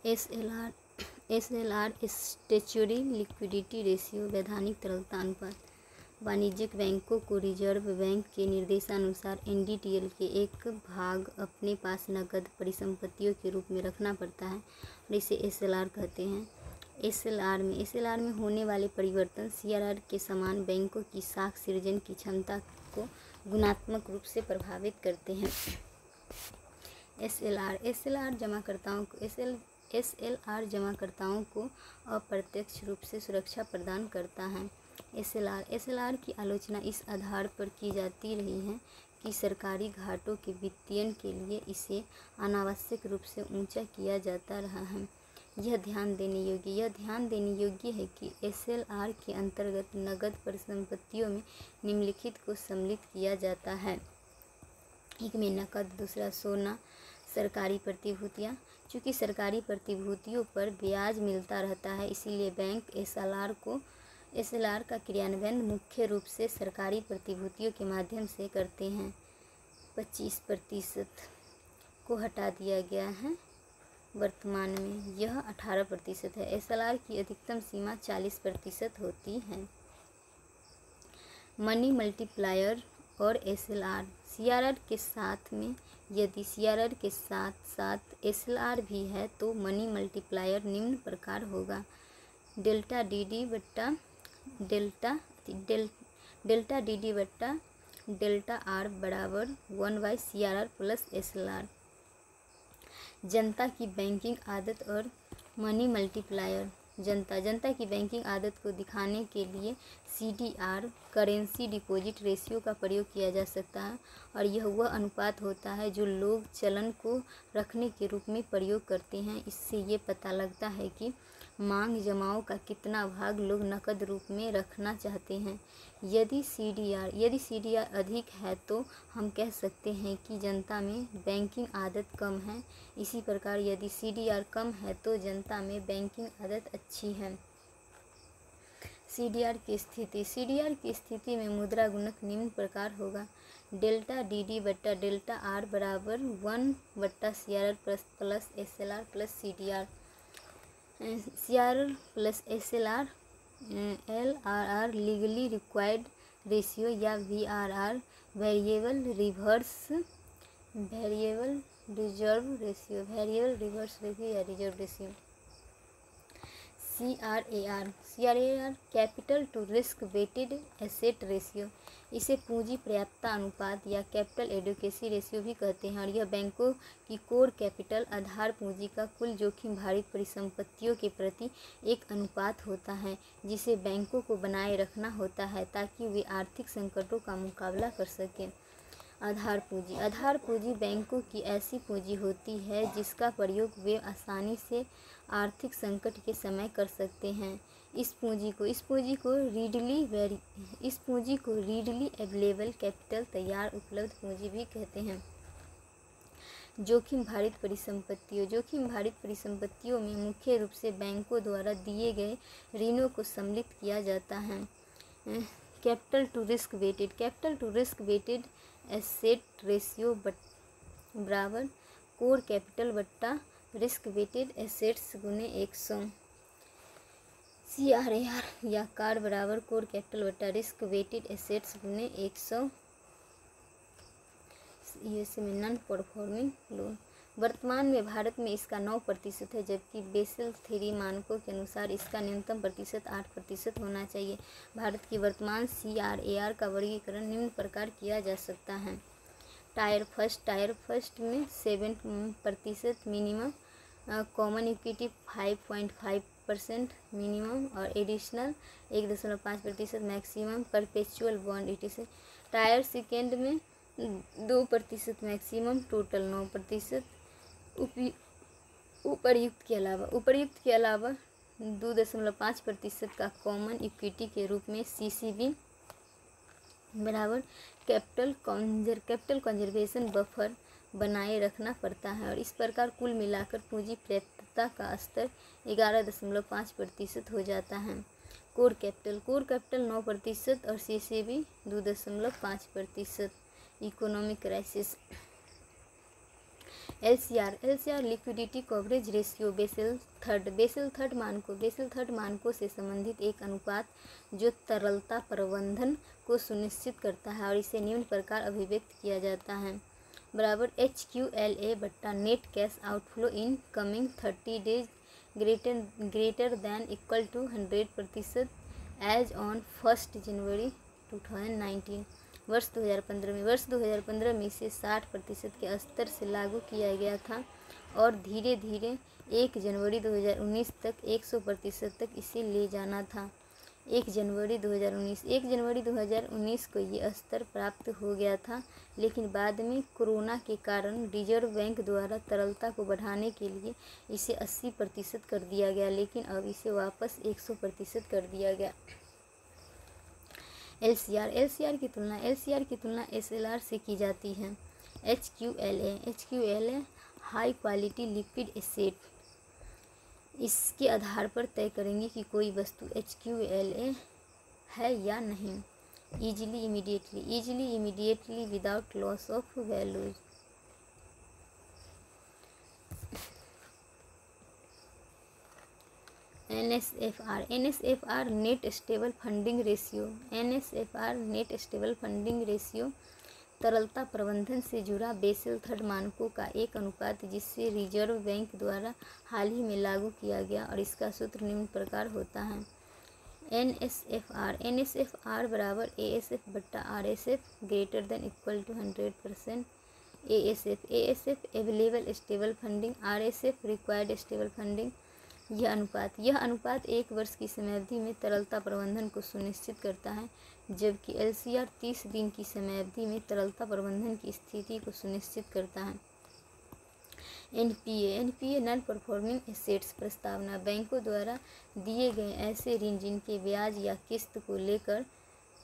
SLR statutory liquidity ratio, वैधानिक तरलता अनुपात। वाणिज्यिक बैंकों को रिजर्व बैंक के निर्देशानुसार NDTL के एक भाग अपने पास नकद परिसंपत्तियों के रूप में रखना पड़ता है और इसे SLR कहते हैं। SLR में होने वाले परिवर्तन CRR के समान बैंकों की साख सृजन की क्षमता को गुणात्मक रूप से प्रभावित करते हैं। SLR जमाकर्ताओं को अप्रत्यक्ष रूप से सुरक्षा प्रदान करता है। SLR की आलोचना इस आधार पर की जाती रही है कि सरकारी घाटों के वित्तीयन के लिए इसे अनावश्यक रूप से ऊंचा किया जाता रहा है। यह ध्यान देने योग्य है कि SLR के अंतर्गत नकद परिसंपत्तियों में निम्नलिखित को सम्मिलित किया जाता है। एक में नकद, दूसरा सोना, सरकारी प्रतिभूतियाँ। चूँकि सरकारी प्रतिभूतियों पर ब्याज मिलता रहता है, इसीलिए बैंक SLR का क्रियान्वयन मुख्य रूप से सरकारी प्रतिभूतियों के माध्यम से करते हैं। 25% को हटा दिया गया है, वर्तमान में यह 18% है। SLR की अधिकतम सीमा 40% होती है। मनी मल्टीप्लायर और CRR के साथ में, यदि CRR के साथ साथ SLR भी है तो मनी मल्टीप्लायर निम्न प्रकार होगा: डेल्टा DD बट्टा डेल्टा R बराबर 1/CRR प्लस SLR। जनता की बैंकिंग आदत और मनी मल्टीप्लायर। जनता की बैंकिंग आदत को दिखाने के लिए CDR करेंसी डिपॉजिट रेशियो का प्रयोग किया जा सकता है और यह वह अनुपात होता है जो लोग चलन को रखने के रूप में प्रयोग करते हैं। इससे ये पता लगता है कि मांग जमाओं का कितना भाग लोग नकद रूप में रखना चाहते हैं। यदि CDR अधिक है तो हम कह सकते हैं कि जनता में बैंकिंग आदत कम है। इसी प्रकार यदि CDR कम है तो जनता में बैंकिंग आदत अच्छी है। CDR की स्थिति में मुद्रा गुणक निम्न प्रकार होगा: डेल्टा DD बट्टा डेल्टा R बराबर 1/CRR plus SLR plus CRR plus SLR। LRR legally required ratio या VRR वेरिएबल रिजर्व रेशियो या reserve ratio. CRAR capital to risk weighted asset ratio, इसे पूंजी पर्याप्तता अनुपात या कैपिटल एडिक्वेसी रेशियो भी कहते हैं और यह बैंकों की कोर कैपिटल आधार पूंजी का कुल जोखिम भारित परिसंपत्तियों के प्रति एक अनुपात होता है जिसे बैंकों को बनाए रखना होता है ताकि वे आर्थिक संकटों का मुकाबला कर सकें। आधार पूंजी बैंकों की ऐसी पूंजी होती है जिसका प्रयोग वे आसानी से आर्थिक संकट के समय कर सकते हैं। इस पूंजी को रीडली अवेलेबल कैपिटल, तैयार उपलब्ध पूंजी भी कहते हैं। जोखिम भारित परिसंपत्तियों में मुख्य रूप से बैंकों द्वारा दिए गए ऋणों को सम्मिलित किया जाता है। Capital to risk weighted asset ratio बराबर कोर कैपिटल बट्टा रिस्क वेटेड एसेट्स गुने 100। CRAR या कार बराबर कोर कैपिटल बट्टा रिस्क वेटेड एसेट्स गुने 100। USA में नॉन परफॉर्मिंग लोन। वर्तमान में भारत में इसका 9% है, जबकि बेसल III मानकों के अनुसार इसका न्यूनतम प्रतिशत 8% होना चाहिए। भारत की वर्तमान CRAR का वर्गीकरण निम्न प्रकार किया जा सकता है: टायर फर्स्ट में 7% मिनिमम, कॉमन इक्विटी 5.5% मिनिमम और additional 1.5% maximum, perpetual bond 80। Tyre second में 2% मैक्सिमम, टोटल 9%। उपर्युक्त के अलावा 2.5% का कॉमन इक्विटी के रूप में CCB बराबर कैपिटल कंजर्वेशन बफर बनाए रखना पड़ता है और इस प्रकार कुल मिलाकर पूंजी पर्याप्तता का स्तर 11.5% हो जाता है। कोर कैपिटल 9% और CCB 2.5%। Economic crisis. LCR liquidity coverage ratio Basel third मानकों से संबंधित एक अनुपात जो तरलता प्रबंधन को सुनिश्चित करता है और इसे निम्न प्रकार अभिव्यक्त किया जाता है बराबर HQLA बट्टा net cash outflow in coming 30 days greater than equal to 100% as on 1 January 2019। वर्ष 2015 में इसे 60% के स्तर से लागू किया गया था और धीरे धीरे 1 जनवरी 2019 तक 100% तक इसे ले जाना था। 1 जनवरी 2019 को ये स्तर प्राप्त हो गया था, लेकिन बाद में कोरोना के कारण रिजर्व बैंक द्वारा तरलता को बढ़ाने के लिए इसे 80% कर दिया गया, लेकिन अब इसे वापस 100% कर दिया गया। LCR की तुलना SLR से की जाती है। HQLA high quality liquid asset, इसके आधार पर तय करेंगे कि कोई वस्तु HQLA है या नहीं। Easily immediately without loss of values. NSFR net stable funding ratio तरलता प्रबंधन से जुड़ा बेसल थर्ड मानकों का एक अनुपात जिसे रिजर्व बैंक द्वारा हाल ही में लागू किया गया और इसका सूत्र निम्न प्रकार होता है। NSFR बराबर ASF बट्टा RSF greater than equal to 100%। ASF available stable funding, RSF required stable funding. यह अनुपात 1 वर्ष की समयावधि में तरलता प्रबंधन को सुनिश्चित करता है, जबकि LCR 30 दिन की समयावधि में तरलता प्रबंधन की स्थिति को सुनिश्चित करता है। NPA नॉन परफॉर्मिंग एसेट्स प्रस्तावना बैंकों द्वारा दिए गए ऐसे ऋण जिनके ब्याज या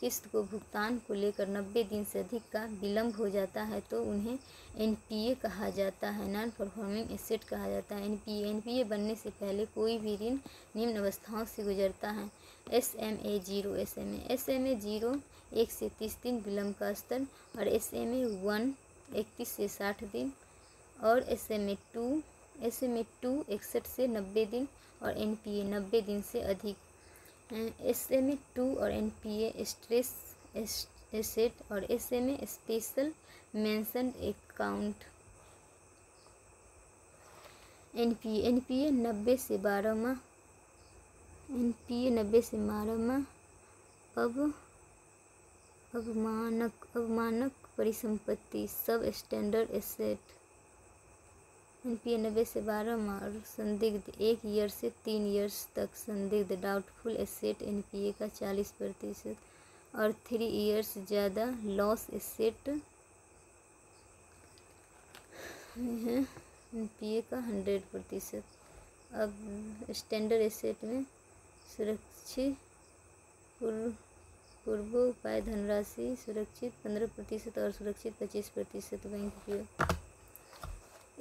किस्त को भुगतान को लेकर 90 दिन से अधिक का विलम्ब हो जाता है तो उन्हें NPA कहा जाता है, नॉन परफॉर्मिंग एसेट कहा जाता है। NPA बनने से पहले कोई भी ऋण निम्न अवस्थाओं से गुजरता है। SMA 0 1 से 30 दिन विलम्ब का स्तर, और SMA 1 31 से 60 दिन, और SMA 2 61 से 90 दिन, और NPA 90 दिन से अधिक। SMA 2 और NPA स्ट्रेस एसेट और SMA special mention account. NPA 90 से 12 माह, अवमानक परिसंपत्ति सब स्टैंडर्ड एसेट। NPA 90 से 12 माह और संदिग्ध 1 ईयर से 3 ईयर्स तक संदिग्ध डाउटफुल एसेट NPA का 40% और 3 ईयर्स ज़्यादा लॉस एसेट है NPA का 100%। अब स्टैंडर्ड एसेट में सुरक्षित पूर्वोपाय धनराशि सुरक्षित 15% और सुरक्षित 25% बैंक उपयोग।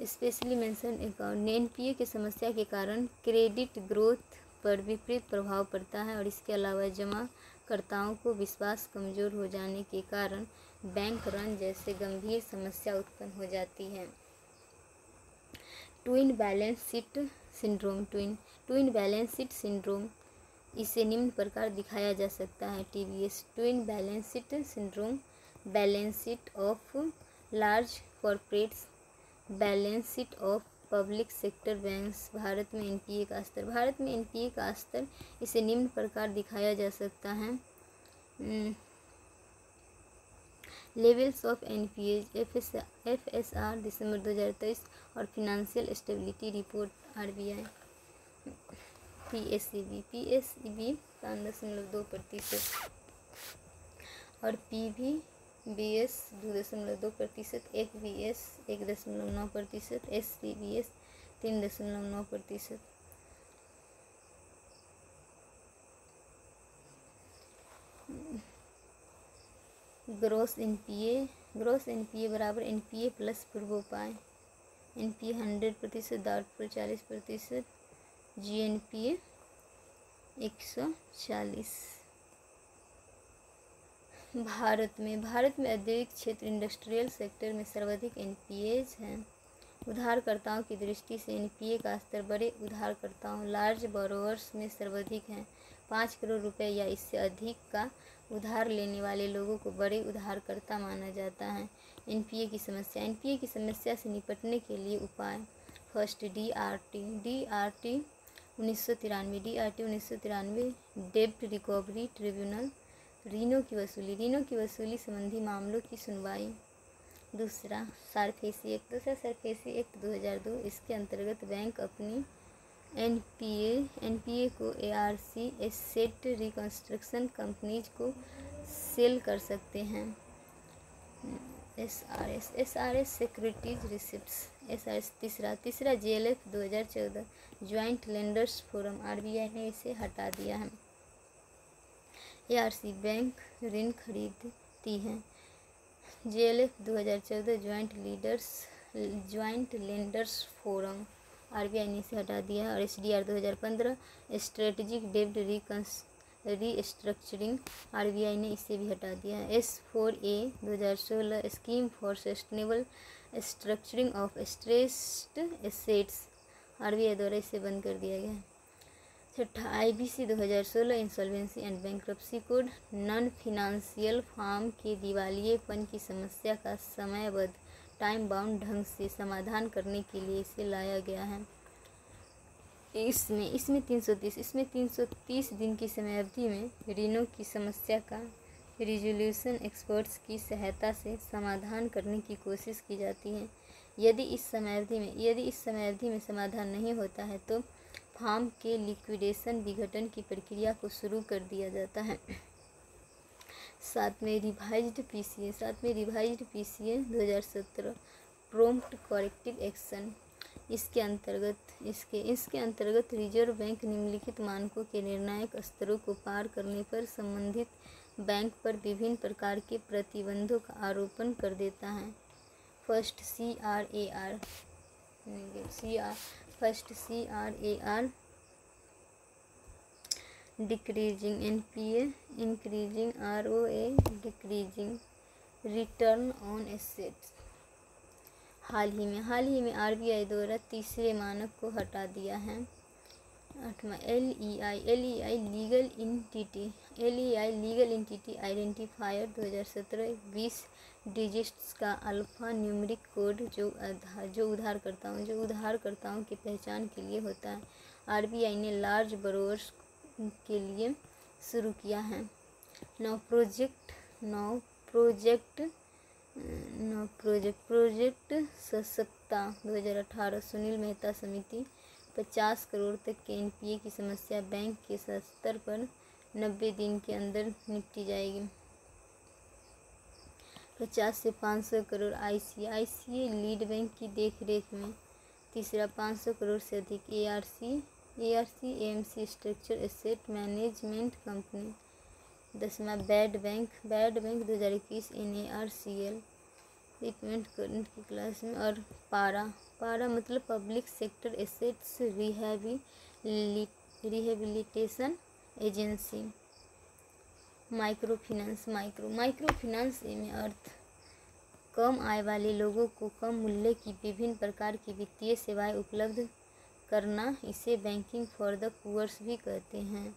Specially mention account. NPA की समस्या के कारण क्रेडिट ग्रोथ पर विपरीत प्रभाव पड़ता है और इसके अलावा जमाकर्ताओं को विश्वास कमज़ोर हो जाने के कारण बैंक रन जैसे गंभीर समस्या उत्पन्न हो जाती है। ट्विन बैलेंस शीट सिंड्रोम इसे निम्न प्रकार दिखाया जा सकता है। TBS twin balance sheet syndrome, balance sheet of large corporates, balance sheet of public sector banks. Bharat में NPA का स्तर इसे निम्न प्रकार दिखाया जा सकता है। लेवल्स ऑफ NPA FSR दिसंबर 2023 और financial stability report RBI। PSEB 5.2% और PBS 2.2%, FBS 1.9%, SCBS 3.9%। Gross NPA बराबर NPA प्लस पूर्वोपाय। NPA 100%, doubtful 40%, GNPA 140। भारत में औद्योगिक क्षेत्र इंडस्ट्रियल सेक्टर में सर्वाधिक NPAs हैं। उधारकर्ताओं की दृष्टि से एनपीए का स्तर बड़े उधारकर्ताओं लार्ज बोरोवर्स में सर्वाधिक है। 5 करोड़ रुपए या इससे अधिक का उधार लेने वाले लोगों को बड़े उधारकर्ता माना जाता है। एनपीए की समस्या। एनपीए की समस्या से निपटने के लिए उपाय। फर्स्ट, डीआरटी 1993 डेब्ट रिकवरी ट्रिब्यूनल, ऋणों की वसूली संबंधी मामलों की सुनवाई। दूसरा, सरफेसी एक्ट 2002। इसके अंतर्गत बैंक अपनी एनपीए को एआरसी एसेट रिकंस्ट्रक्शन कंपनीज को सेल कर सकते हैं। SRS securities receipts. एसआरएस। तीसरा JLF 2014 joint lenders forum, RBI ने इसे हटा दिया है। एआरसी बैंक ऋण खरीदती है। JLF 2014 joint lenders forum, RBI ने इसे हटा दिया है। और एसडीआर 2015 स्ट्रेटेजिक डेब्ट रीस्ट्रक्चरिंग, आरबीआई ने इसे भी हटा दिया है। S4A 2016 scheme for sustainable structuring of stressed assets, RBI द्वारा इसे बंद कर दिया गया है। छठा, IBC 2016 insolvency and bankruptcy code, non financial firm के दिवालियेपन की समस्या का समयबद्ध टाइम बाउंड ढंग से समाधान करने के लिए इसे लाया गया है। इसमें 330 दिन की समयावधि में ऋणों की समस्या का रिजोल्यूशन एक्सपर्ट्स की सहायता से समाधान करने की कोशिश की जाती है। यदि इस समयावधि में समाधान नहीं होता है तो फर्म के लिक्विडेशन विघटन की प्रक्रिया को शुरू कर दिया जाता है। सातवें, revised PCA 2017 prompt corrective action. इसके अंतर्गत रिजर्व बैंक निम्नलिखित मानकों के निर्णायक स्तरों को पार करने पर संबंधित बैंक पर विभिन्न प्रकार के प्रतिबंधों का आरोपण कर देता है। First, CRAR decreasing NPA, increasing ROA, decreasing return on assets. हाल ही में आरबीआई द्वारा तीसरे मानक को हटा दिया है। 8वां, LEI legal entity identifier 2017 20 digits का अल्फा न्यूमेरिक कोड जो उधारकर्ताओं की पहचान के लिए होता है, आरबीआई ने लार्ज बोरोवर्स के लिए शुरू किया है। नौ प्रोजेक्ट सशक्ता 2018 सुनील मेहता समिति, 50 करोड़ तक के एनपीए की समस्या बैंक के स्तर पर 90 दिन के अंदर निपटी जाएगी। 50 से 500 करोड़ आईसीआईसीआई लीड बैंक की देखरेख में। तीसरा, 500 करोड़ से अधिक ARC structure asset management company. 10वां, bad bank 2021 NARCL repayment current की क्लास में। और पारा मतलब public sector assets rehabilitation agency. Micro finance में अर्थ कम आय वाले लोगों को कम मूल्य की विभिन्न प्रकार की वित्तीय सेवाएं उपलब्ध करना, इसे बैंकिंग फॉर द पुअर्स भी कहते हैं।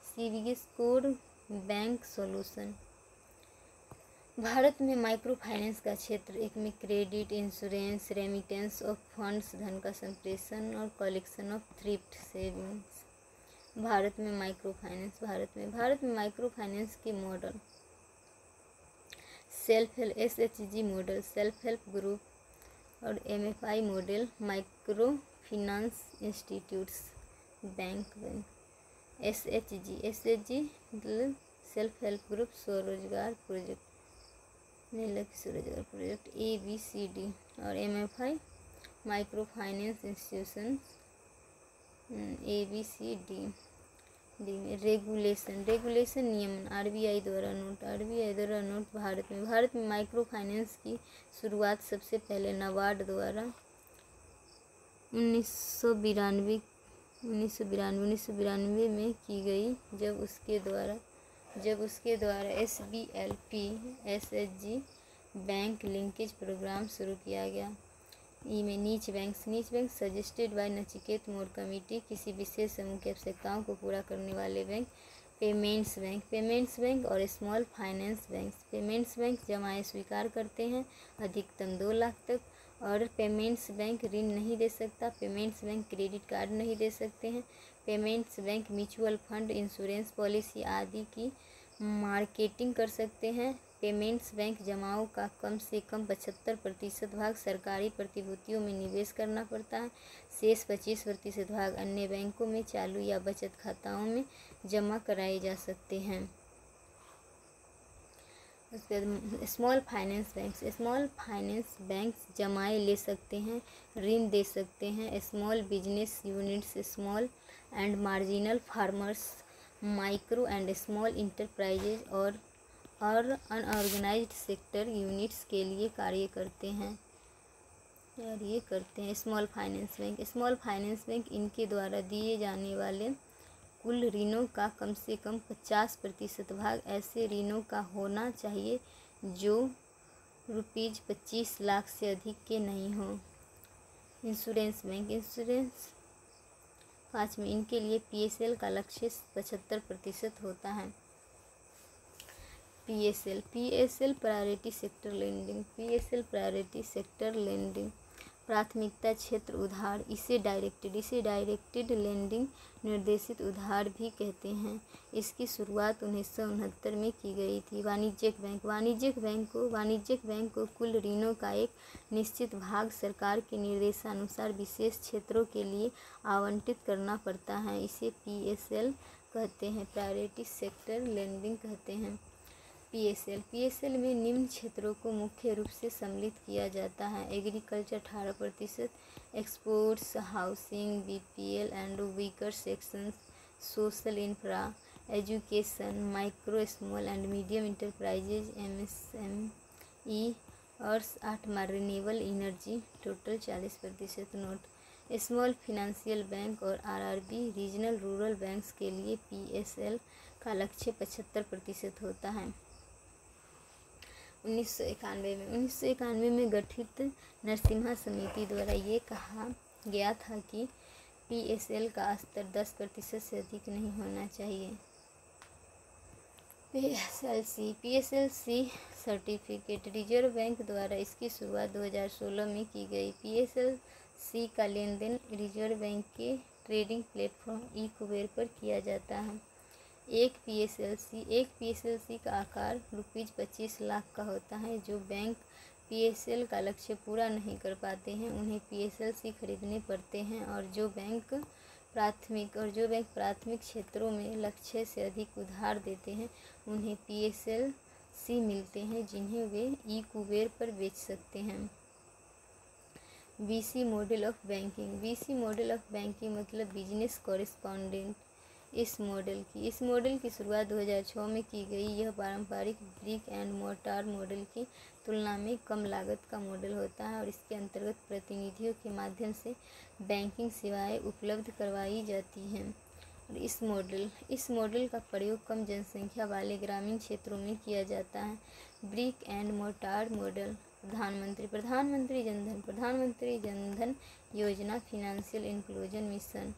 CBS code bank solution. Bharat में माइक्रो फाइनेंस का क्षेत्र एक में credit, insurance, remittance of funds, धन का संप्रेषण और collection of thrift savings. Bharat में माइक्रो फाइनेंस के model. SHG model self help group और MFI model micro finance institutes bank. SHG मतलब सेल्फ हेल्प ग्रुप स्वरोजगार प्रोजेक्ट ABCD और MFI micro finance institutions ABCD। Regulation नियमन आरबीआई द्वारा note. Bharat में micro finance की शुरुआत सबसे पहले नाबार्ड द्वारा 1992 में की गई, जब उसके द्वारा SBLP SHG bank linkage programme शुरू किया गया। ई में niche bank suggested by Nachiket Mor committee, किसी विशेष समूह की आवश्यकताओं को पूरा करने वाले बैंक। पेमेंट्स बैंक और small finance bank. Payments bank जमाएं स्वीकार करते हैं अधिकतम 2 लाख तक, और पेमेंट्स बैंक ऋण नहीं दे सकता। पेमेंट्स बैंक क्रेडिट कार्ड नहीं दे सकते हैं। Payments bank mutual fund, insurance policy आदि की मार्केटिंग कर सकते हैं। पेमेंट्स बैंक जमाओं का कम से कम 75% भाग सरकारी प्रतिभूतियों में निवेश करना पड़ता है। शेष 25% भाग अन्य बैंकों में चालू या बचत खाताओं में जमा कराए जा सकते हैं। उसके बाद स्मॉल फाइनेंस बैंक्स जमाएं ले सकते हैं, ऋण दे सकते हैं। Small business units, small and marginal farmers, micro and small enterprises और अनऑर्गेनाइज्ड सेक्टर यूनिट्स के लिए कार्य करते हैं। स्मॉल फाइनेंस बैंक इनके द्वारा दिए जाने वाले कुल ऋणों का कम से कम 50% भाग ऐसे ऋणों का होना चाहिए जो ₹25 लाख से अधिक के नहीं हों। इंश्योरेंस 5 में इनके लिए PSL का लक्ष्य 75% होता है। PSL प्रायोरिटी सेक्टर लेंडिंग, प्राथमिकता क्षेत्र उधार, इसे डायरेक्टेड लेंडिंग, निर्देशित उधार भी कहते हैं। इसकी शुरुआत 1969 में की गई थी। वाणिज्यिक बैंक को कुल ऋणों का एक निश्चित भाग सरकार के निर्देशानुसार विशेष क्षेत्रों के लिए आवंटित करना पड़ता है। इसे PSL कहते हैं, प्रायोरिटी सेक्टर लेंडिंग कहते हैं। PSL में निम्न क्षेत्रों को मुख्य रूप से सम्मिलित किया जाता है। Agriculture 18%, exports, housing, BPL and weaker sections, social infra, education, micro small and medium enterprises MSME और 8 renewable energy, total 40% note. Small financial bank और RRB रीजनल रूरल बैंक्स के लिए PSL का लक्ष्य 75% होता है। 1991 में गठित नरसिम्हा समिति द्वारा ये कहा गया था कि PSL का स्तर 10% से अधिक नहीं होना चाहिए। PSLC सर्टिफिकेट, रिजर्व बैंक द्वारा इसकी शुरुआत 2016 में की गई। PSLC का लेन देन रिजर्व बैंक के ट्रेडिंग प्लेटफॉर्म ई-कुबेर पर किया जाता है। एक PSLC का आकार ₹25 लाख का होता है। जो बैंक PSL का लक्ष्य पूरा नहीं कर पाते हैं उन्हें PSLC खरीदने पड़ते हैं, और जो बैंक प्राथमिक क्षेत्रों में लक्ष्य से अधिक उधार देते हैं उन्हें PSLC मिलते हैं, जिन्हें वे ई-कुबेर पर बेच सकते हैं। BC मॉडल ऑफ बैंकिंग मतलब बिजनेस कॉरेस्पॉन्डेंट। इस मॉडल की शुरुआत 2006 में की गई। यह पारंपरिक ब्रिक एंड मोर्टार मॉडल की तुलना में कम लागत का मॉडल होता है, और इसके अंतर्गत प्रतिनिधियों के माध्यम से बैंकिंग सेवाएं उपलब्ध करवाई जाती हैं। और इस मॉडल का प्रयोग कम जनसंख्या वाले ग्रामीण क्षेत्रों में किया जाता है। Brick and mortar model. प्रधानमंत्री जनधन योजना फिनेंशियल इंक्लूजन मिशन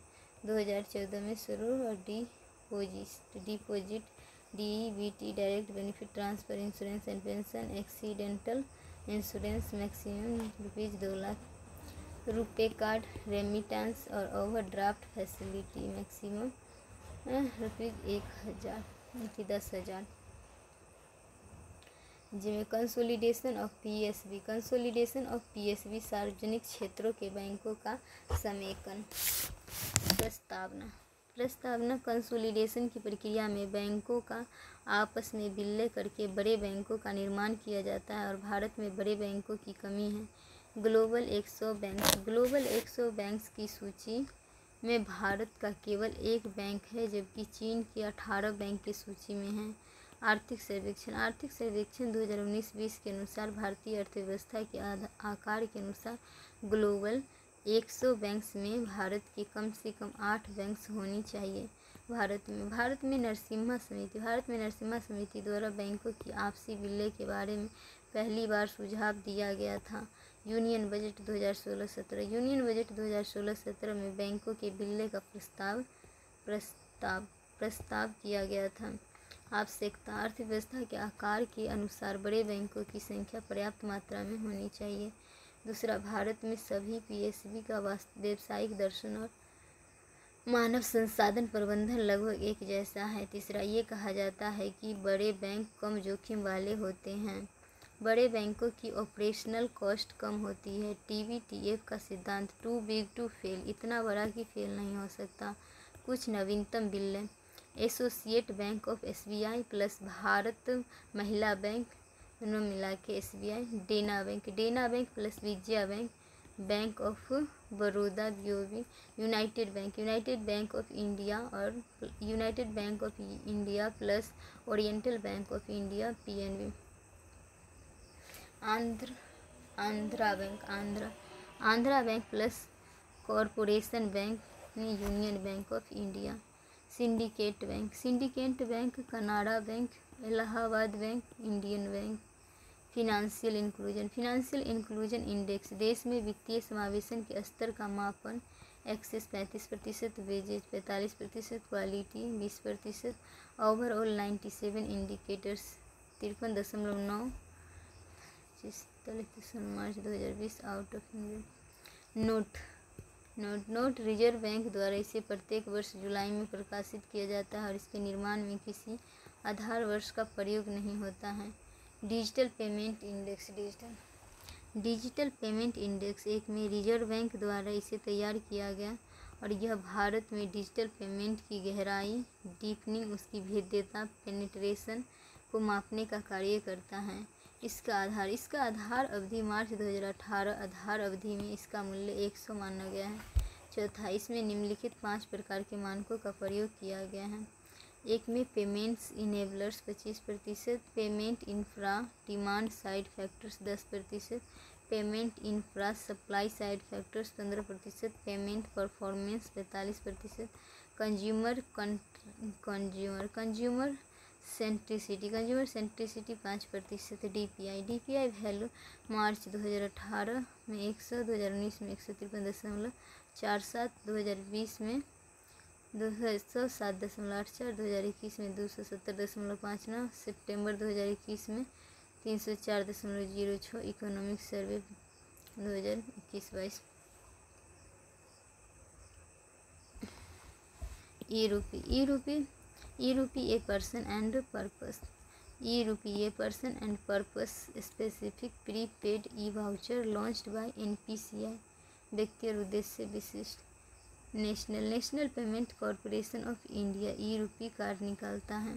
2014 में शुरू, और deposit DBT direct benefit transfer insurance and pension accidental insurance maximum ₹2 lakh. RuPay card, remittance और ओवरड्राफ्ट फैसिलिटी मैक्सिमम ₹10,000। जिसमें कंसोलिडेशन ऑफ PSB सार्वजनिक क्षेत्रों के बैंकों का समेकन। प्रस्तावना कंसोलिडेशन की प्रक्रिया में बैंकों का आपस में विलय करके बड़े बैंकों का निर्माण किया जाता है, और भारत में बड़े बैंकों की कमी है। ग्लोबल 100 बैंक्स की सूची में भारत का केवल एक बैंक है, जबकि चीन के 18 बैंक की सूची में है। आर्थिक सर्वेक्षण 2019-20 के अनुसार भारतीय अर्थव्यवस्था के आकार के अनुसार ग्लोबल 100 बैंक्स में भारत के कम से कम 8 बैंक्स होनी चाहिए। भारत में नरसिम्हा समिति द्वारा बैंकों की आपसी विलय के बारे में पहली बार सुझाव दिया गया था। Union budget 2016-17। यूनियन बजट 2016-17 में बैंकों के विलय का प्रस्ताव किया गया था। आवश्यकता, अर्थव्यवस्था के आकार के अनुसार बड़े बैंकों की संख्या पर्याप्त मात्रा में होनी चाहिए। दूसरा, भारत में सभी पीएसबी का व्यावसायिक दर्शन और मानव संसाधन प्रबंधन लगभग एक जैसा है। तीसरा, ये कहा जाता है कि बड़े बैंक कम जोखिम वाले होते हैं। बड़े बैंकों की ऑपरेशनल कॉस्ट कम होती है। TBTF का सिद्धांत, टू बिग टू फेल, इतना बड़ा कि फेल नहीं हो सकता। कुछ नवीनतम विलय, associate bank of SBI plus Bharat Mahila bank, दोनों मिला के SBI, Dena bank plus Vijaya bank, bank of Baroda BOB, united bank of India और united bank of India plus oriental bank of India PNB। Andhra bank plus corporation bank union bank of India. Syndicate bank Canara bank, Allahabad bank, Indian bank. Financial inclusion index, देश में वित्तीय समावेशन के स्तर का मापन। Access 35%, wages 45%, quality 20%, overall 97 indicators 53.9 March 2020 out of 100। Note reserve bank द्वारा इसे प्रत्येक वर्ष जुलाई में प्रकाशित किया जाता है और इसके निर्माण में किसी आधार वर्ष का प्रयोग नहीं होता है। डिजिटल पेमेंट इंडेक्स 1 में रिजर्व बैंक द्वारा इसे तैयार किया गया और यह भारत में डिजिटल पेमेंट की गहराई, डीपनिंग, उसकी भेद्यता, पेनिट्रेशन को मापने का कार्य करता है। इसका आधार अवधि मार्च 2018 आधार अवधि में इसका मूल्य 100 माना गया है। चौथा, इसमें निम्नलिखित 5 प्रकार के मानकों का प्रयोग किया गया है। 1 में payments enablers 25%, payment infra demand side factors 10%, payment infra supply side factors 15%, payment performance 45%, consumer centricity 5%। DPI value March 2018 में 100, 2019 में 153.47, 2020 में 207.84, 2021 में 270.59, सितंबर 2021 में 304.06। Economic survey 2021-22। E-Rupee a person and purpose specific prepaid e-voucher launched by NPCI, व्यक्ति और उद्देश्य विशिष्ट। National payment corporation of India E-Rupee card निकालता है,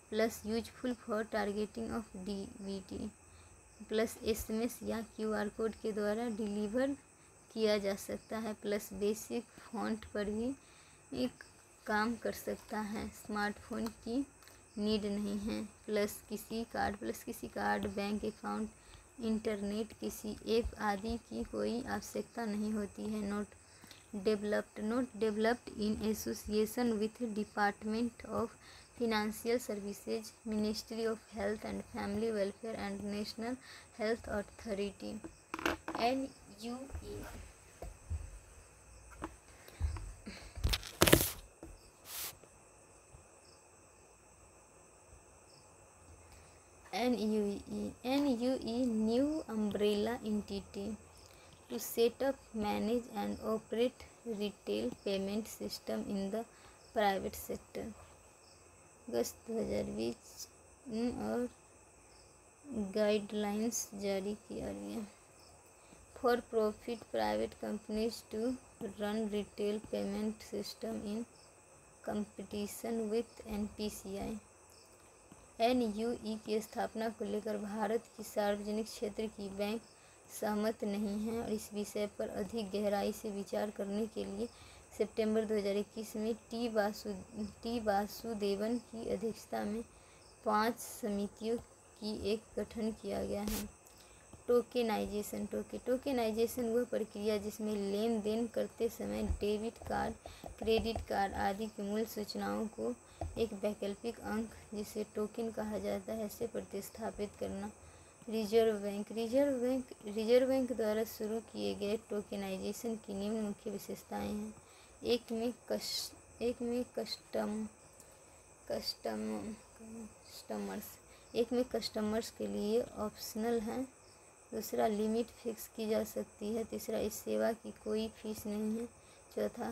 plus useful for targeting of DBT, plus SMS या QR कोड के द्वारा डिलीवर किया जा सकता है, प्लस बेसिक फॉन्ट पर भी एक काम कर सकता है, स्मार्टफोन की नीड नहीं है, प्लस किसी कार्ड, बैंक अकाउंट, इंटरनेट, किसी ऐप आदि की कोई आवश्यकता नहीं होती है। Note developed in association with department of financial services, ministry of health and family welfare and national health authority NUE। NUE new umbrella entity to set up, manage and operate retail payment system in the private sector। अगस्त 2020 और guidelines जारी किया गया। For profit private companies to run retail payment system in competition with NPCI। NUE की स्थापना को लेकर भारत की सार्वजनिक क्षेत्र की बैंक सहमत नहीं है और इस विषय पर अधिक गहराई से विचार करने के लिए सितंबर 2021 में टी वासुदेवन की अध्यक्षता में 5 समितियों की एक गठन किया गया है। टोकेनाइजेशन वह प्रक्रिया जिसमें लेन देन करते समय डेबिट कार्ड, क्रेडिट कार्ड आदि की मूल सूचनाओं को एक वैकल्पिक अंक, जिसे टोकन कहा जाता है, से प्रतिस्थापित करना। रिजर्व बैंक द्वारा शुरू किए गए टोकेनाइजेशन की निम्न मुख्य विशेषताएं हैं। एक में कस्टमर्स के लिए ऑप्शनल है। दूसरा, लिमिट फिक्स की जा सकती है। तीसरा, इस सेवा की कोई फीस नहीं है। चौथा,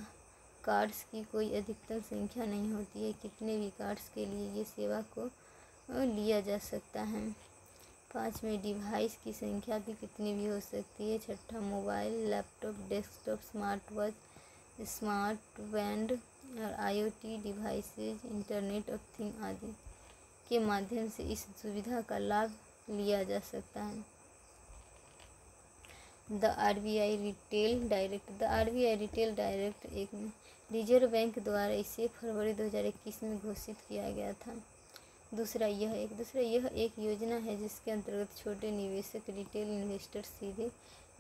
कार्ड्स की कोई अधिकतम संख्या नहीं होती है, कितने भी कार्ड्स के लिए ये सेवा को लिया जा सकता है। 5 में डिवाइस की संख्या भी कितनी भी हो सकती है। छठा, mobile, laptop, desktop, smart watch, smart band और IoT devices, internet of thing आदि के माध्यम से इस सुविधा का लाभ लिया जा सकता है। द RBI रिटेल डायरेक्ट एक में रिजर्व बैंक द्वारा इसे फरवरी 2021 में घोषित किया गया था। दूसरा, यह एक योजना है जिसके अंतर्गत छोटे निवेशक रिटेल इन्वेस्टर सीधे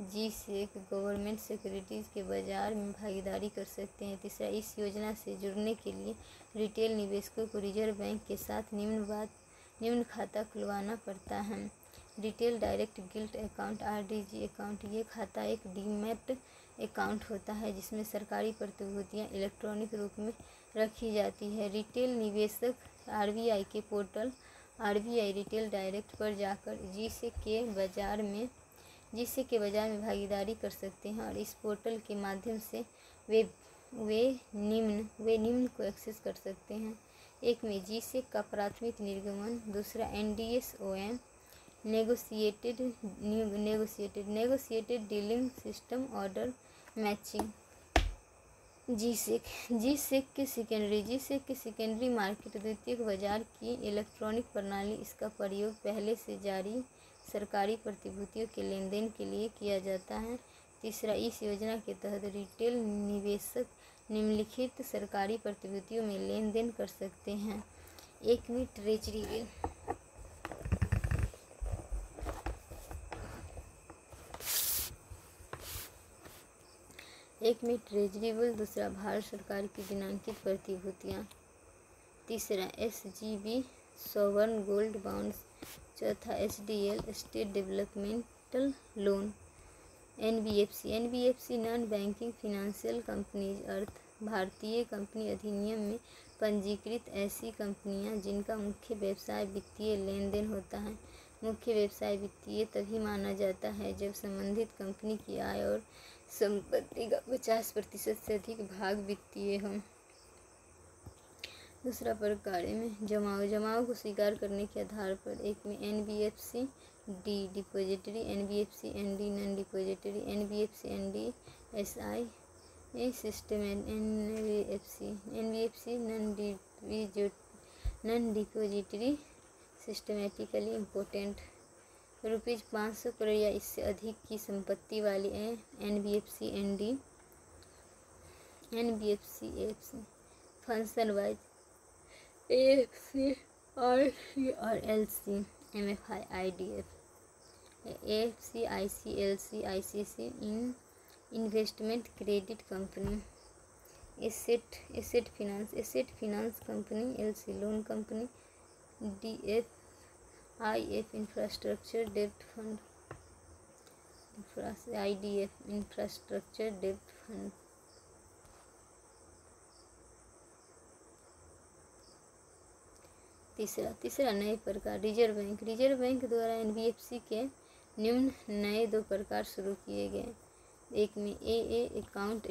GSEC गवर्नमेंट सिक्योरिटीज़ के बाजार में भागीदारी कर सकते हैं। तीसरा, इस योजना से जुड़ने के लिए रिटेल निवेशकों को रिजर्व बैंक के साथ निम्न खाता खुलवाना पड़ता है। Retail direct gilt account RDG account, ये खाता एक डीमैट अकाउंट होता है जिसमें सरकारी प्रतिभूतियाँ इलेक्ट्रॉनिक रूप में रखी जाती है। रिटेल निवेशक RBI के पोर्टल RBI रिटेल डायरेक्ट पर जाकर GSEC के बाज़ार में भागीदारी कर सकते हैं और इस पोर्टल के माध्यम से वे निम्न को एक्सेस कर सकते हैं। एक में GSEC का प्राथमिक निर्गमन। दूसरा, NDSOM negotiated dealing system order matching. GSEC के सेकेंडरी मार्केट द्वितीयक बाजार की इलेक्ट्रॉनिक प्रणाली। इसका प्रयोग पहले से जारी सरकारी प्रतिभूतियों के लेन देन के लिए किया जाता है। तीसरा, इस योजना के तहत रिटेल निवेशक निम्नलिखित सरकारी प्रतिभूतियों में लेन देन कर सकते हैं। एक में ट्रेजरी बिल। दूसरा, भारत सरकार की दिनांकित प्रतिभूतियाँ। तीसरा, SGB सॉवरन गोल्ड बॉन्ड्स। चौथा, SDL state developmental loan. NBFC non banking financial companies अर्थ भारतीय कंपनी अधिनियम में पंजीकृत ऐसी कंपनियां जिनका मुख्य व्यवसाय वित्तीय लेन देन होता है। मुख्य व्यवसाय वित्तीय तभी माना जाता है जब संबंधित कंपनी की आय और संपत्ति का 50% से अधिक भाग वित्तीय हो। दूसरा, प्रकार में जमाओं को स्वीकार करने के आधार पर। एक में NBFC D depository, NBFC ND non depository, NBFC ND SI system, NBFC non depository systematically important. ₹500 crore या इससे अधिक की संपत्ति वाली NBFC ND, NBFC AFC function wise AFC RC और LC MFI IDF AFC IC LC ICC investment credit company. Asset finance company LC loan company. DFIF infrastructure डेब्ट fund IDF infrastructure डेब्ट fund. तीसरा नए प्रकार। रिजर्व बैंक द्वारा NBFC के निम्न नए 2 प्रकार शुरू किए गए। एक में AA अकाउंट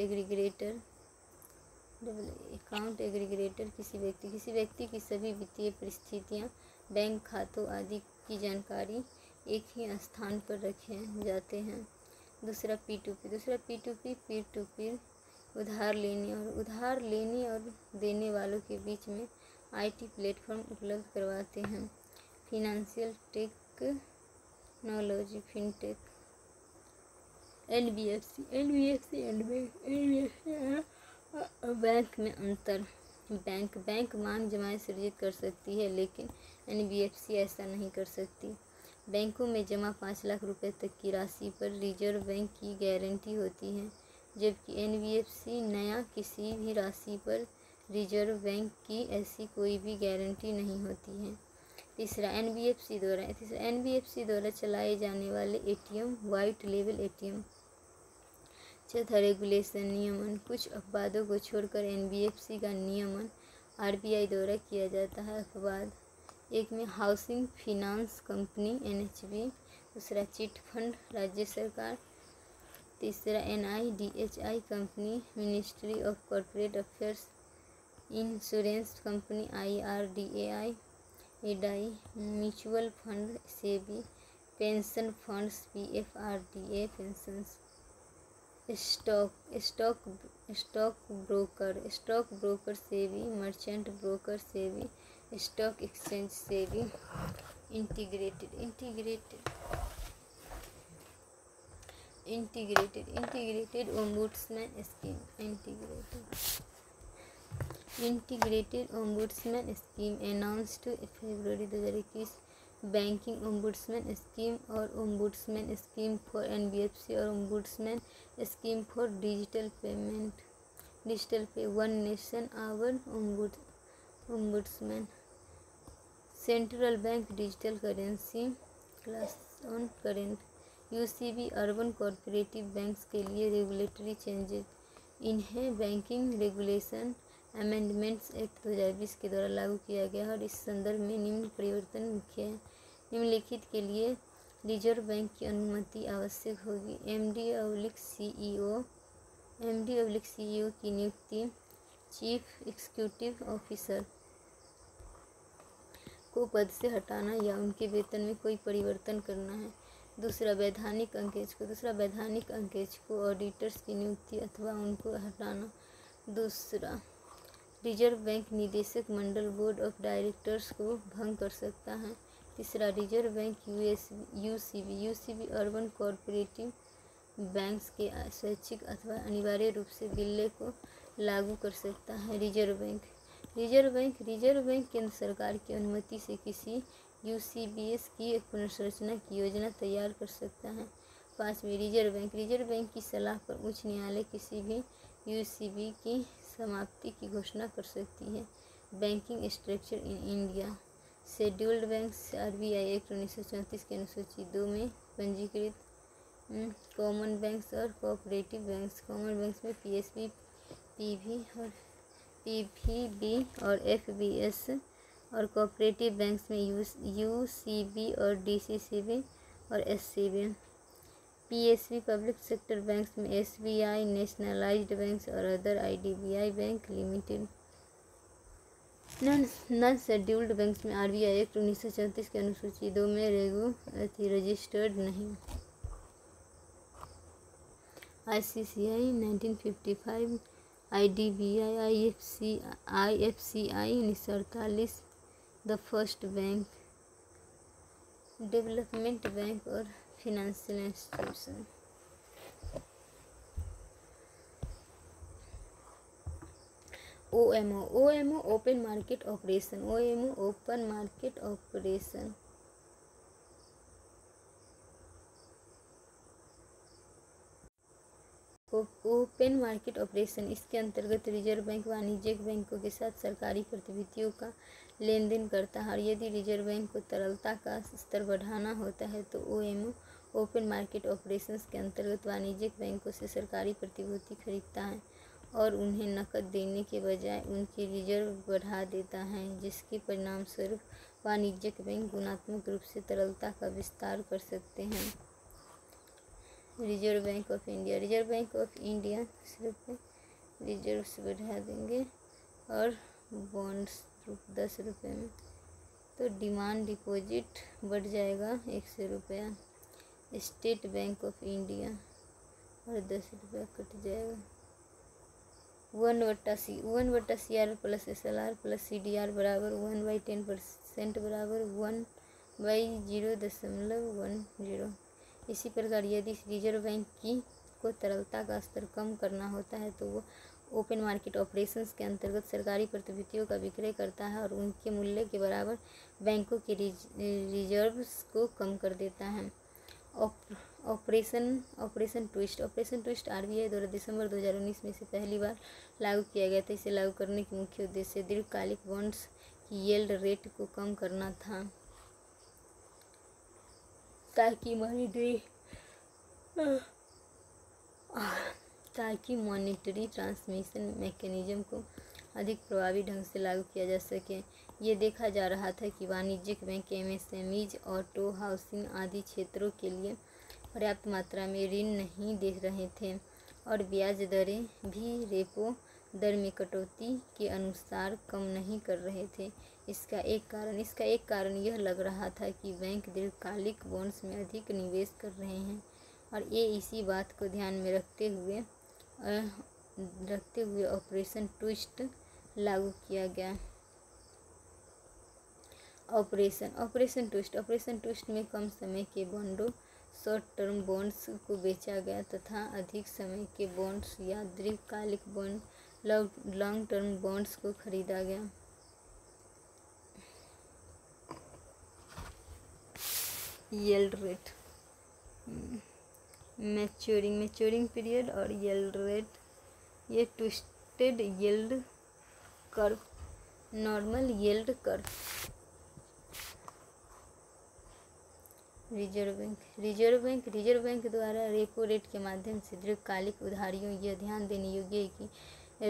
एग्रीगेटर किसी व्यक्ति की सभी वित्तीय परिस्थितियां, बैंक खातों आदि की जानकारी एक ही स्थान पर रखे जाते हैं। दूसरा, P2P पीर टू पीर उधार लेने और देने वालों के बीच में IT प्लेटफॉर्म उपलब्ध करवाते हैं। Financial technology fintech. NBFC bank में अंतर। बैंक मांग जमाएं सृजित कर सकती है लेकिन NBFC ऐसा नहीं कर सकती। बैंकों में जमा 5 लाख रुपए तक की राशि पर रिजर्व बैंक की गारंटी होती है, जबकि NBFC नया किसी भी राशि पर रिजर्व बैंक की ऐसी कोई भी गारंटी नहीं होती है। तीसरा एनबीएफसी द्वारा चलाए जाने वाले एटीएम वाइट लेबल एटीएम। चौथा रेगुलेशन नियमन। कुछ अपवादों को छोड़कर एनबीएफसी का नियमन आरबीआई द्वारा किया जाता है। अपवाद एक में हाउसिंग फिनांस कंपनी एनएचबी, दूसरा चिट फंड राज्य सरकार, तीसरा NIDHI company ministry of corporate affairs, insurance company IRDAI, एडाई, mutual fund SEBI, pension funds PFRDA pensions, stock broker SEBI, merchant broker SEBI, stock exchange SEBI, integrated ombudsman scheme, integrated ombudsman scheme announced February 2021, banking ombudsman scheme और ombudsman scheme for NBFC और ombudsman scheme for digital pay, one nation our ombudsman, central bank digital currency class on current, UCB urban corporative banks के लिए regulatory changes. इन्हें banking regulation amendments act 2020 के द्वारा लागू किया गया और इस संदर्भ में निम्न परिवर्तन मुख्य है। निम्नलिखित के लिए रिजर्व बैंक की अनुमति आवश्यक होगी। एमडी/सीईओ की नियुक्ति चीफ एग्जीक्यूटिव ऑफिसर को पद से हटाना या उनके वेतन में कोई परिवर्तन करना है। दूसरा वैधानिक अंकेज को ऑडिटर्स की नियुक्ति अथवा उनको हटाना। दूसरा रिजर्व बैंक निदेशक मंडल बोर्ड ऑफ डायरेक्टर्स को भंग कर सकता है। तीसरा reserve bank UCB urban corporative banks के स्वैच्छिक अथवा अनिवार्य रूप से विलय को लागू कर सकता है। रिजर्व बैंक केंद्र सरकार की अनुमति से किसी यूसीबीएस की एक पुनर्संरचना की योजना तैयार कर सकता है। पाँचवीं रिजर्व बैंक की सलाह पर उच्च न्यायालय किसी भी यूसीबी की समाप्ति की घोषणा कर सकती है। Banking structure in India, scheduled banks RBI act 1934 के अनुसूची 2 में पंजीकृत कॉमन बैंक्स और कोऑपरेटिव बैंक्स। कॉमन बैंक्स में पीएसबी, पीवीबी और एफबीएस और कोऑपरेटिव बैंक्स में यूसीबी और डीसीसीबी और SCB. PSB public sector banks में एसबीआई, नेशनलाइज्ड बैंक्स और other IDBI bank limited. Non scheduled banks में आरबीआई एक्ट 1934 के अनुसूची 2 में रजिस्टर्ड नहीं। ICCI 1955, IDBI, IFCI 1948, the first bank, development bank और financial institution. OMO open market operation. Open market operation इसके अंतर्गत रिजर्व बैंक वाणिज्यिक बैंकों के साथ सरकारी प्रतिभूतियों का लेन देन करता है और यदि रिजर्व बैंक को तरलता का स्तर बढ़ाना होता है तो ओएमओ ओपन मार्केट ऑपरेशंस के अंतर्गत वाणिज्यिक बैंकों से सरकारी प्रतिभूति खरीदता है और उन्हें नकद देने के बजाय उनकी रिजर्व बढ़ा देता है, जिसके परिणामस्वरूप वाणिज्यिक बैंक गुणात्मक रूप से तरलता का विस्तार कर सकते हैं। रिजर्व बैंक ऑफ इंडिया सिर्फ रिजर्व से बढ़ा देंगे और बॉन्ड्स 10 रुपये में, तो डिमांड डिपॉजिट बढ़ जाएगा 100 रुपया। स्टेट बैंक ऑफ इंडिया और 10 रुपया कट जाएगा। 1/CR plus SLR plus CDR बराबर 1/10% बराबर 1/0.10। इसी प्रकार यदि रिजर्व बैंक को तरलता का स्तर कम करना होता है तो वो ओपन मार्केट ऑपरेशंस के अंतर्गत सरकारी प्रतिभूतियों का विक्रय करता है और उनके मूल्य के बराबर बैंकों के रिजर्व्स को कम कर देता है। ऑपरेशन ट्विस्ट आरबीआई द्वारा दिसंबर 2019 में से पहली बार लागू किया गया था। इसे लागू करने की मुख्य उद्देश्य दीर्घकालिक बॉन्ड्स की यील्ड रेट को कम करना था। ताकि मॉनेटरी ट्रांसमिशन मैकेनिज्म को अधिक प्रभावी ढंग से लागू किया जा सके। ये देखा जा रहा था कि वाणिज्यिक बैंक एमएसएमईज, ऑटो, हाउसिंग आदि क्षेत्रों के लिए पर्याप्त मात्रा में ऋण नहीं दे रहे थे और ब्याज दरें भी रेपो दर में कटौती के अनुसार कम नहीं कर रहे थे। इसका एक कारण यह लग रहा था कि बैंक दीर्घकालिक बॉन्ड्स में अधिक निवेश कर रहे हैं और ये इसी बात को ध्यान में रखते हुए ऑपरेशन ट्विस्ट लागू किया गया। ऑपरेशन ट्विस्ट में कम समय के बॉन्डों, शॉर्ट टर्म बॉन्ड्स को बेचा गया तथा अधिक समय के बॉन्ड्स या दीर्घकालिक बॉन्ड, लॉन्ग टर्म बॉन्ड्स को खरीदा गया। यील्ड रेट, मैच्योरिंग पीरियड और यील्ड रेट, ये twisted yield curve, normal yield curve. Reserve bank द्वारा रेपो रेट के माध्यम से दीर्घकालिक उधारियों, यह ध्यान देने योग्य है कि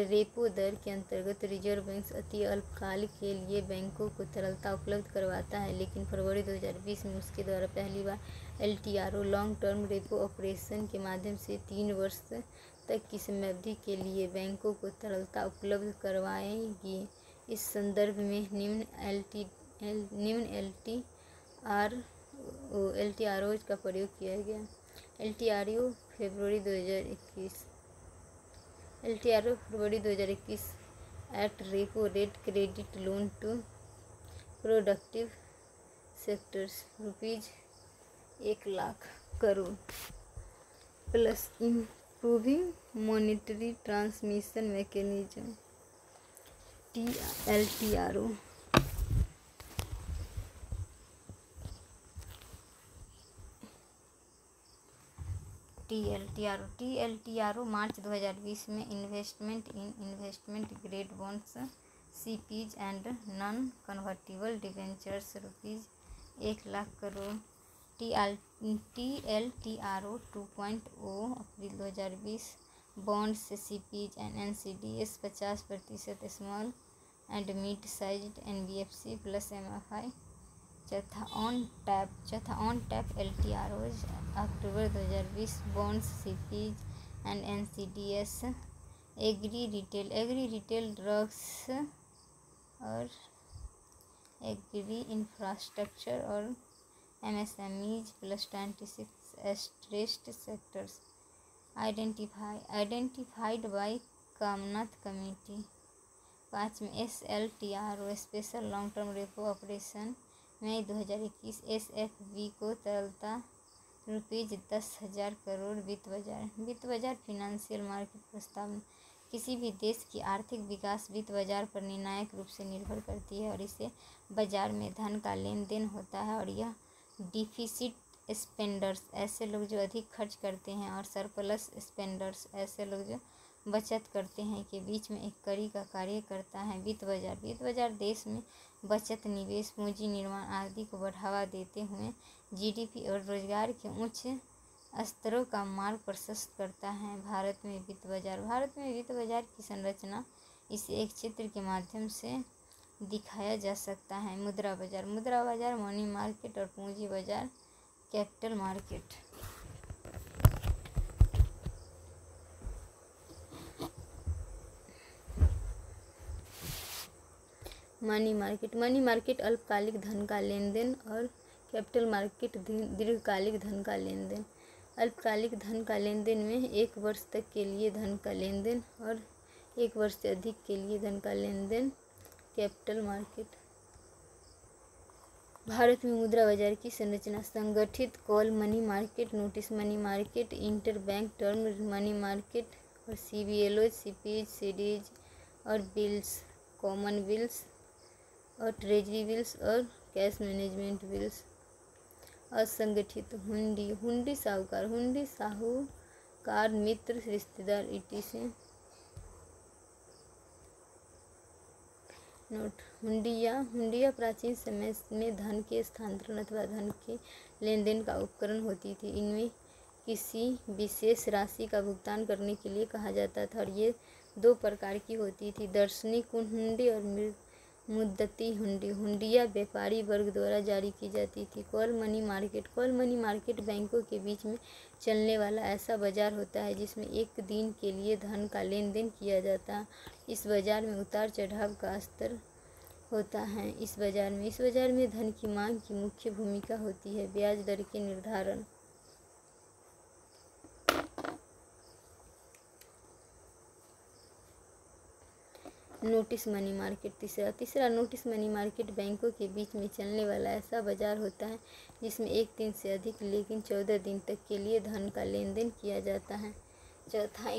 रेपो दर के अंतर्गत रिजर्व बैंक अति अल्पकाल के लिए बैंकों को तरलता उपलब्ध करवाता है, लेकिन फरवरी 2020 में उसके द्वारा पहली बार एलटीआरओ, लॉन्ग टर्म रेपो ऑपरेशन के माध्यम से 3 वर्ष तक की समयावधि के लिए बैंकों को तरलता उपलब्ध करवाएगी। इस संदर्भ में निम्न एलटीआरओ का प्रयोग किया गया। LTRO February 2021 at repo rate credit loan to productive sectors ₹1,00,000 crore plus improving monetary transmission mechanism TLTRO। March 2020 में investment grade bonds, CPs and non convertible debentures ₹1,00,000 crore. TLTRO 2.0 April 2020 bonds, CPs and NCDs 50% small and mid sized NBFC plus MFI. चौथा on tap LTROs October 2020 bonds, CPs and NCDs. Agri retail drugs और agri infrastructure और MSMEs plus 26 stressed sectors identified by Kamath committee. 5 में SLTRO special long term repo operation May 2021 SFB को तरलता ₹10,000 करोड़। वित्त बाजार financial market प्रस्तावना किसी भी देश की आर्थिक विकास वित्त बाजार पर निर्णायक रूप से निर्भर करती है और इससे बाजार में धन का लेन देन होता है। और यह डिफिसिट स्पेंडर्स, ऐसे लोग जो अधिक खर्च करते हैं, और सरप्लस स्पेंडर्स, ऐसे लोग जो बचत करते हैं, के बीच में एक कड़ी का कार्य करता है। वित्त बाजार देश में बचत, निवेश, पूंजी निर्माण आदि को बढ़ावा देते हुए जीडीपी और रोजगार के उच्च स्तरों का मार्ग प्रशस्त करता है। भारत में वित्त बाजार की संरचना इसे एक चित्र के माध्यम से दिखाया जा सकता है। मुद्रा बाजार मनी मार्केट और पूंजी बाजार कैपिटल मार्केट। मनी मार्केट अल्पकालिक धन का लेन देन और कैपिटल मार्केट दीर्घकालिक धन का लेन देन। अल्पकालिक धन का लेन देन में 1 वर्ष तक के लिए धन का लेन देन और 1 वर्ष से अधिक के लिए धन का लेन देन कैपिटल मार्केट। भारत में मुद्रा बाजार की संरचना संगठित call money market, notice money market, interbank term money market और सीबीएलओ, सीपीज, सीडीज और बिल्स, कॉमन बिल्स और ट्रेजरी बिल्स और कैश मैनेजमेंट बिल्स। असंगठित हुंडी साहूकार मित्र रिश्तेदार ईटीसी। नोट हुंडिया प्राचीन समय में धन के स्थानांतरण अथवा धन के लेन देन का उपकरण होती थी। इनमें किसी विशेष राशि का भुगतान करने के लिए कहा जाता था और ये 2 प्रकार की होती थी, दार्शनिक हुंडी और मुद्दती हुंडी। हुंडियाँ व्यापारी वर्ग द्वारा जारी की जाती थी। कॉल मनी मार्केट बैंकों के बीच में चलने वाला ऐसा बाजार होता है जिसमें एक दिन के लिए धन का लेन देन किया जाता है। इस बाजार में उतार चढ़ाव का स्तर होता है। इस बाजार में धन की मांग की मुख्य भूमिका होती है। ब्याज दर के निर्धारण। Notice money market. तीसरा नोटिस मनी मार्केट बैंकों के बीच में चलने वाला ऐसा बाजार होता है जिसमें एक दिन से अधिक लेकिन 14 दिन तक के लिए धन का लेन देन किया जाता है। चौथा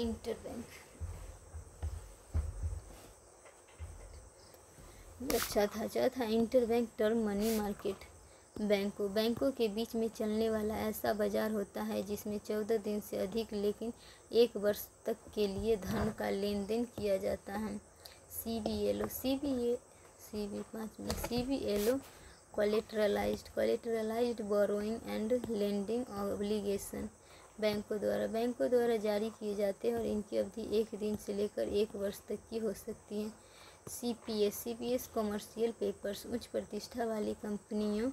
इंटरबैंक टर्म मनी मार्केट। बैंकों के बीच में चलने वाला ऐसा बाजार होता है जिसमें 14 दिन से अधिक लेकिन 1 वर्ष तक के लिए धन का लेन देन किया जाता है। CBLO collateralised borrowing and lending obligation बैंकों द्वारा जारी किए जाते हैं और इनकी अवधि 1 दिन से लेकर 1 वर्ष तक की हो सकती है। CPS कॉमर्शियल पेपर्स उच्च प्रतिष्ठा वाली कंपनियों,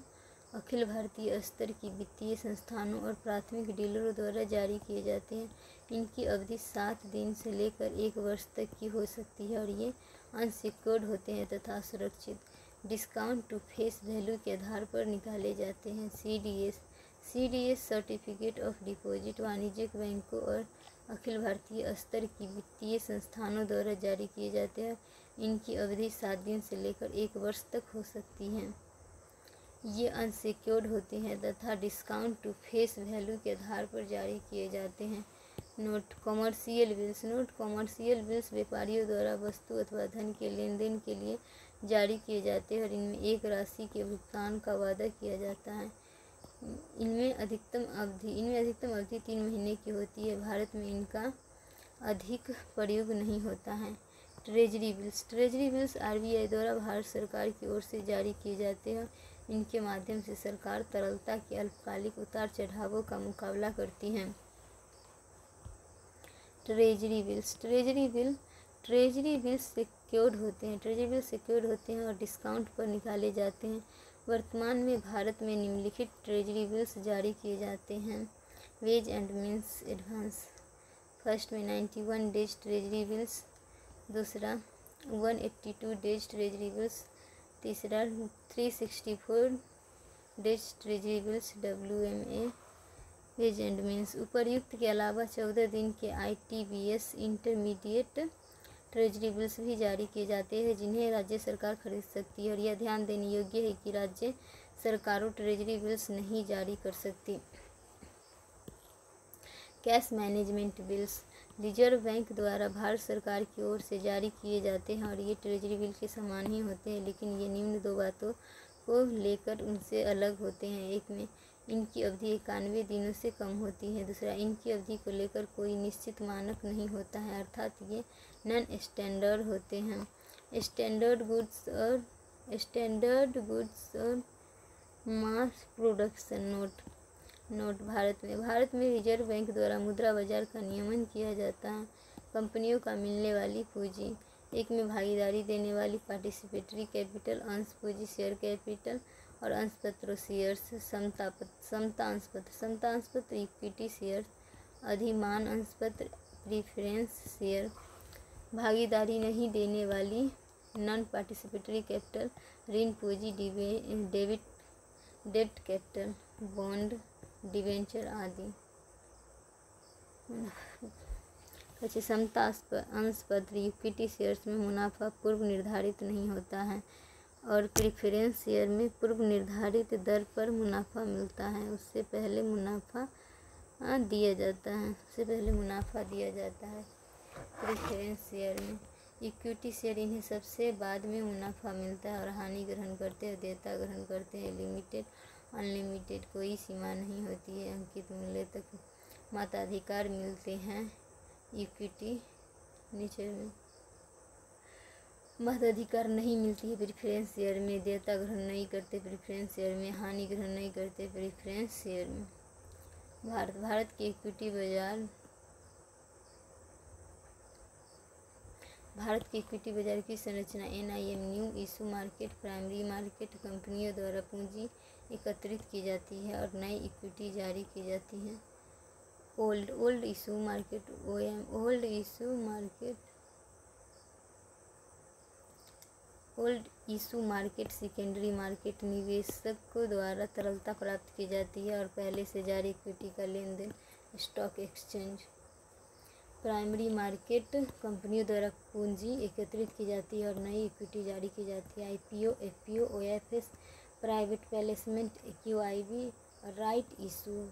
अखिल भारतीय स्तर की वित्तीय संस्थानों और प्राथमिक डीलरों द्वारा जारी किए जाते हैं। इनकी अवधि 7 दिन से लेकर 1 वर्ष तक की हो सकती है और ये अनसिक्योर्ड होते हैं तथा सुरक्षित डिस्काउंट टू फेस वैल्यू के आधार पर निकाले जाते हैं। CDS सर्टिफिकेट ऑफ डिपॉजिट वाणिज्यिक बैंकों और अखिल भारतीय स्तर की वित्तीय संस्थानों द्वारा जारी किए जाते हैं। इनकी अवधि 7 दिन से लेकर 1 वर्ष तक हो सकती है। ये अनसिक्योर्ड होते हैं तथा डिस्काउंट टू फेस वैल्यू के आधार पर जारी किए जाते हैं। नोट कॉमर्शियल बिल्स व्यापारियों द्वारा वस्तु अथवा धन के लेन देन के लिए जारी किए जाते हैं और इनमें एक राशि के भुगतान का वादा किया जाता है। इनमें अधिकतम अवधि 3 महीने की होती है। भारत में इनका अधिक प्रयोग नहीं होता है। ट्रेजरी बिल्स RBI द्वारा भारत सरकार की ओर से जारी किए जाते हैं। इनके माध्यम से सरकार तरलता के अल्पकालिक उतार चढ़ावों का मुकाबला करती है। ट्रेजरी बिल्स सिक्योर्ड होते हैं और डिस्काउंट पर निकाले जाते हैं। वर्तमान में भारत में निम्नलिखित ट्रेजरी बिल्स जारी किए जाते हैं। Ways and means advance. First में 91 डेज ट्रेजरी बिल्स, दूसरा 182 डेज ट्रेजरी बिल्स, तीसरा 364 days treasury bills WMA। Ways and means उपर्युक्त के अलावा 14 दिन के ITBS इंटरमीडिएट ट्रेजरी बिल्स भी जारी किए जाते हैं जिन्हें राज्य सरकार खरीद सकती है और यह ध्यान देने योग्य है कि राज्य सरकारों ट्रेजरी बिल्स नहीं जारी कर सकती। Cash management bills reserve bank द्वारा भारत सरकार की ओर से जारी किए जाते हैं और ये ट्रेजरी बिल के समान ही होते हैं, लेकिन ये निम्न 2 बातों को लेकर उनसे अलग होते हैं। एक में इनकी अवधि 91 दिनों से कम होती है। दूसरा, इनकी अवधि को लेकर कोई निश्चित मानक नहीं होता है, अर्थात ये नॉन स्टैंडर्ड होते हैं। स्टैंडर्ड गुड्स और मास प्रोडक्शन नोट भारत में रिजर्व बैंक द्वारा मुद्रा बाजार का नियमन किया जाता है। कंपनियों का मिलने वाली पूंजी, एक में भागीदारी देने वाली पार्टिसिपेटरी कैपिटल, अंश पूंजी शेयर कैपिटल और अंशपत्रों शेयर्स, समता अंशपत्र इक्विटी शेयर, अधिमान अंशपत्र प्रीफरेंस शेयर। भागीदारी नहीं देने वाली नॉन पार्टिसिपेटरी कैपिटल, ऋण पूंजी, डेब्ट कैपिटल, बॉन्ड, डिवेंचर आदि। समता अंशपत्र इक्विटी शेयर्स में मुनाफा पूर्व निर्धारित नहीं होता है और प्रीफरेंस शेयर में पूर्व निर्धारित दर पर मुनाफा मिलता है। उससे पहले मुनाफा दिया जाता है। प्रीफरेंस शेयर में इक्विटी शेयर इन्हें सबसे बाद में मुनाफा मिलता है और हानि ग्रहण करते हैं, देयता ग्रहण करते हैं। लिमिटेड अनलिमिटेड कोई सीमा नहीं होती है, अंकित मूल्य तक मताधिकार मिलते हैं। इक्विटी नीचे में मताधिकार नहीं मिलती है प्रेफरेंस शेयर में, देयता ग्रहण नहीं करते प्रेफरेंस शेयर में, हानि ग्रहण नहीं करते प्रेफरेंस शेयर में। भारत के इक्विटी बाजार, भारत के इक्विटी बाजार की संरचना NIM new issue market, primary market कंपनियों द्वारा पूंजी एकत्रित की जाती है और नई इक्विटी जारी की जाती है। Old issue market OM, old issue market secondary market, निवेशकों द्वारा तरलता प्राप्त की जाती है और पहले से जारी इक्विटी का लेन देन स्टॉक एक्सचेंज। प्राइमरी मार्केट कंपनियों द्वारा पूंजी एकत्रित की जाती है और नई इक्विटी जारी की जाती है। IPO, FPO, OFS, private placement, QIB, right issue.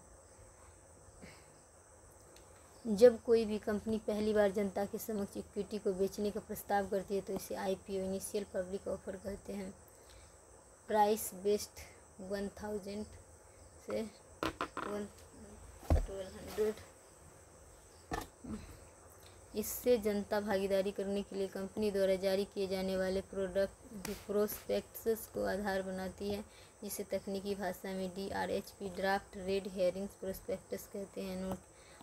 जब कोई भी कंपनी पहली बार जनता के समक्ष इक्विटी को बेचने का प्रस्ताव करती है तो इसे IPO, इनिशियल पब्लिक ऑफर कहते हैं। प्राइस बेस्ड 1000 से 1200। इससे जनता भागीदारी करने के लिए कंपनी द्वारा जारी किए जाने वाले प्रोस्पेक्टस को आधार बनाती है, जिसे तकनीकी भाषा में DRHP, draft red Hering's prospectus कहते हैं। नोट: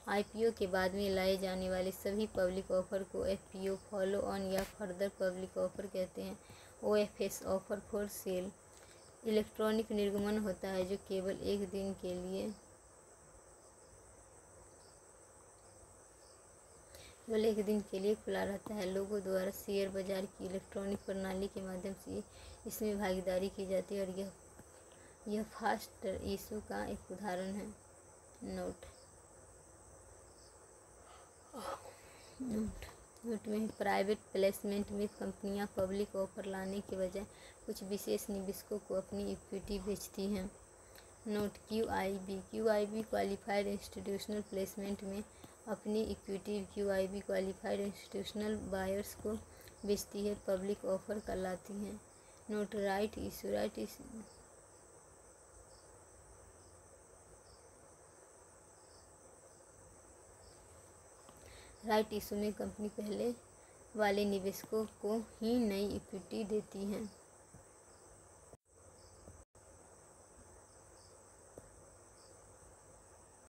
IPO के बाद में लाए जाने वाले सभी पब्लिक ऑफर को FPO, फॉलो ऑन या फर्दर पब्लिक ऑफर कहते हैं। OFS, offer for sale, electronic निर्गमन होता है जो केवल एक दिन के लिए खुला रहता है। लोगों द्वारा शेयर बाजार की इलेक्ट्रॉनिक प्रणाली के माध्यम से इसमें भागीदारी की जाती है और यह फास्ट इशू का एक उदाहरण है। नोट में प्राइवेट प्लेसमेंट में कंपनियां पब्लिक ऑफर लाने के बजाय कुछ विशेष निवेशकों को अपनी इक्विटी बेचती हैं। Note: QIB qualified institutional placement में अपनी equity QIB qualified institutional buyers को बेचती है, पब्लिक ऑफर कहलाती हैं। नोट: राइट इशू में कंपनी पहले वाले निवेशकों को ही नई इक्विटी देती है।